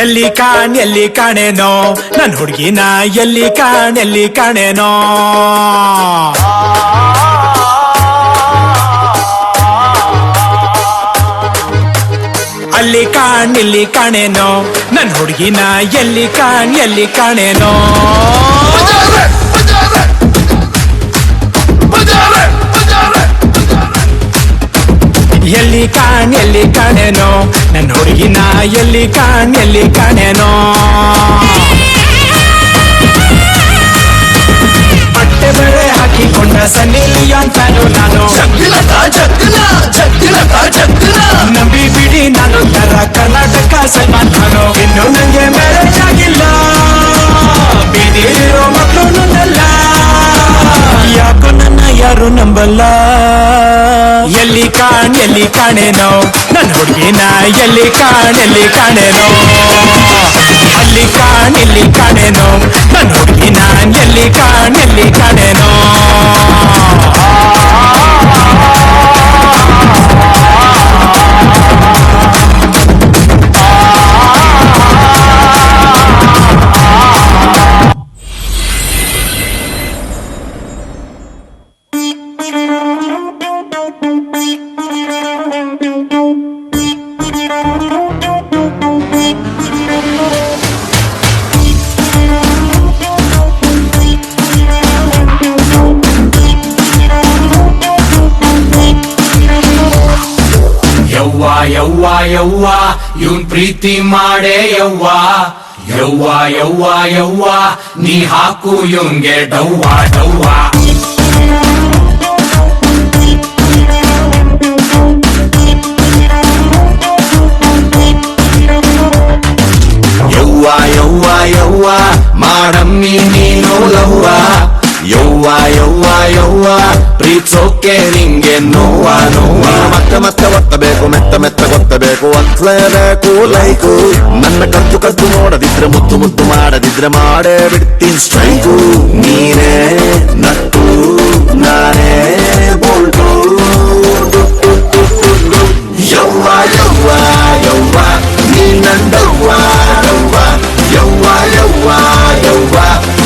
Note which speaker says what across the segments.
Speaker 1: ಎಲ್ಲಿ ಕಾಣೇನೋ ನನ್ ಹುಡುಗಿನ ಎಲ್ಲಿ ಕಾಣೇನೋ ಅಲ್ಲಿ ಇಲ್ಲಿ ಕಾಣೇನೋ ನನ್ ಹುಡುಗಿನ ಎಲ್ಲಿ ಕಾಣೇನೋ ಎಲ್ಲಿ ಕಾಣೇನೋ ನನ್ ಹುಡುಗಿನ ಎಲ್ಲಿ ಕಾಣೇನೋ ಬಟ್ಟೆ ಬರೆ ಹಾಕಿಕೊಂಡ ಸನ್ನಿ ಲಿಯೋನ್ ಫ್ಯಾನು ನಾನು ನಂಬಿ ಬಿಡಿ ನಾನು ತರ ಕರ್ನಾಟಕ ಸಲ್ಮಾನ್ ಖಾನು ಇನ್ನು ನಂಗೆ ಮ್ಯಾರೇಜ್ ಆಗಿಲ್ಲ ಬೀದಿಲಿರೋ ಮಕ್ಕಳು ನನ್ನಲ್ಲ ಯಾಕೋ ನನ್ನ ಯಾರು ನಂಬಲ್ಲ ಎಲ್ಲಿ ಕಾಣೇನೋ ನನ್ ಹುಡುಗಿನ ಎಲ್ಲಿ ಕಾಣೇನೋ ಅಲ್ಲಿ ಇಲ್ಲಿ ಕಾಣೇನೋ ನನ್ ಹುಡುಗಿನ ಎಲ್ಲಿ ಕಾಣೇನೋ
Speaker 2: ಯವ್ವ ಇವನ್ ಪ್ರೀತಿ ಮಾಡೇ ಯವ್ವ ನೀ ಹಾಕು ಇವಂಗೆ ಡವ್ವ ಯವ್ವ ಮಾಡಮ್ಮಿ ನೀನು ಲವ್ವ ಯವ್ವ ಪ್ರೀತ್ಸೋಕೆ ನಿಂಗೆ ನೋವ
Speaker 3: ಮತ್ತೆ ಒತ್ತಬೇಕು ಮೆತ್ತ ಗೊತ್ತಬೇಕು ಒತ್ತಲೇಬೇಕು ಲೈಕು ನನ್ನ ಕದ್ದು ನೋಡದಿದ್ರೆ ಮುದ್ದು ಮಾಡದಿದ್ರೆ ಮಾಡೇ ಬಿಡ್ತೀನಿ ಸ್ಟ್ರೈಕು ನೀನೇ ನಟ್ಟು ನಾನೇ ಬೋಲ್ಟು ಯವ್ವ ನೀ ನಂದವ್ವ ಯವ್ವ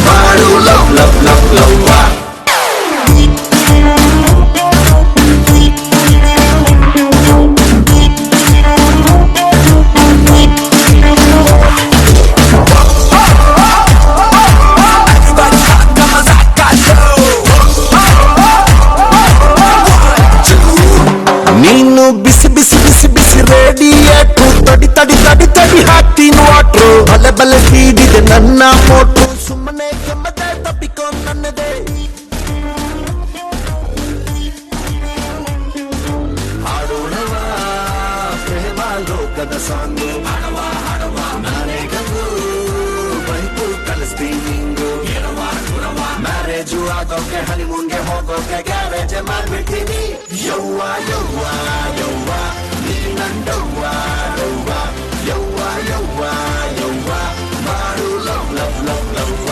Speaker 3: ಮಾಡು ಲವ್ವ ನೀನು ಬಿಸಿ ರೇಡಿಯೇಟ್ರು ತಡಿ ಹಾಕ್ತೀನಿ ವಾಟ್ರು ಬಲೆ ಸ್ಪೀಡಿದೆ ನನ್ನ ಮೋಟ್ರು ಸುಮ್ಮನೆ ಕೆಮ್ಮದೆ ತಪ್ಪಿಕೊಂಡು ನನ್ನದೇ ಹಾಡೋಣವ ಪ್ರೇಮ ಲೋಕದ ಸಾಂಗು ನಾನೇ ಗಂಗು ಬೈಕು ಕಲಿಸ್ತೀನಿ ನಿಂಗು ಮ್ಯಾರೇಜು ಆಗೋಕೆ ಹನಿಮೂನ್ಗೆ ಹೋಗೋಕೆ ಗ್ಯಾರೇಜ್ ಮಾಡ್ಬಿಡ್ತೀನಿ ಯವ್ವ ನೀ ನಂದವ್ವ ಯವ್ವ ಮಾಡು ಲವ್ವ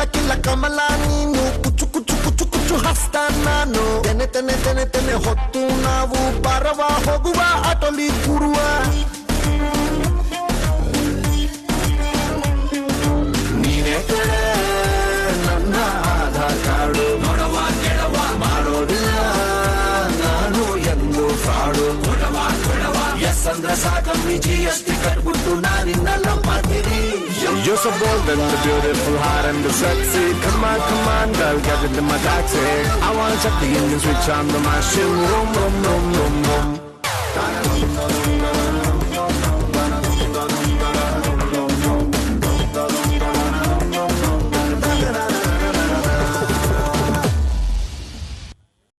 Speaker 3: ಕಿಲ್ಲ ಕಮಲ ನೀನು ಕುಚ್ಚು ಹಸ್ತ ನಾನು ತೆನೆ ಹೊತ್ತು ನಾವು ಬರವ ಹೋಗುವ ಆಟೋಲಿ ಕೂಡುವ ನೀನೇ ನನ್ನ ಆಧಾರ್ ಕಾರ್ಡು ನೋಡವ ಕೆಡವ ಮಾಡೋದಿಲ್ಲ ನಾನು ಎಂದು ಫ್ರಾಡು ಎಸ್ ಅಂದ್ರೆ ಸಾಕಮ್ಮಿ GST ಕಟ್ಬಿಟ್ಟು ನಾನಿನ್ನ ಲವ್ ಮಾಡ್ತೀನಿ
Speaker 4: You're so bold and the beautiful, hot and the sexy. Come on, girl, get into my taxi. I wanna check the engine switch on the machine. Vroom, vroom, vroom, vroom, vroom.